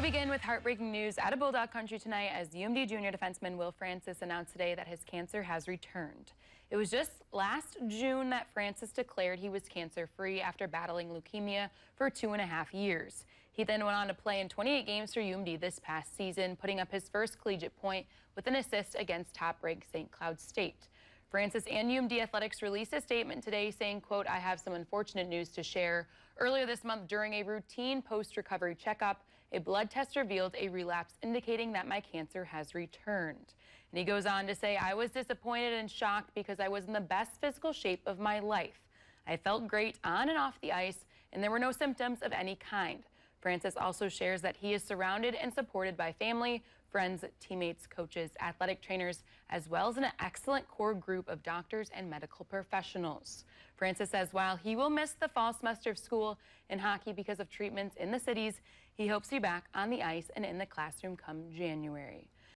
We begin with heartbreaking news out of Bulldog Country tonight as UMD junior defenseman Will Francis announced today that his cancer has returned. It was just last June that Francis declared he was cancer-free after battling leukemia for 2.5 years. He then went on to play in 28 games for UMD this past season, putting up his first collegiate point with an assist against top-ranked St. Cloud State. Francis and UMD Athletics released a statement today saying, quote, "I have some unfortunate news to share. Earlier this month, during a routine post-recovery checkup, a blood test revealed a relapse indicating that my cancer has returned." And he goes on to say, "I was disappointed and shocked because I was in the best physical shape of my life. I felt great on and off the ice, and there were no symptoms of any kind." Francis also shares that he is surrounded and supported by family, friends, teammates, coaches, athletic trainers, as well as an excellent core group of doctors and medical professionals. Francis says while he will miss the fall semester of school and hockey because of treatments in the cities, he hopes to be back on the ice and in the classroom come January.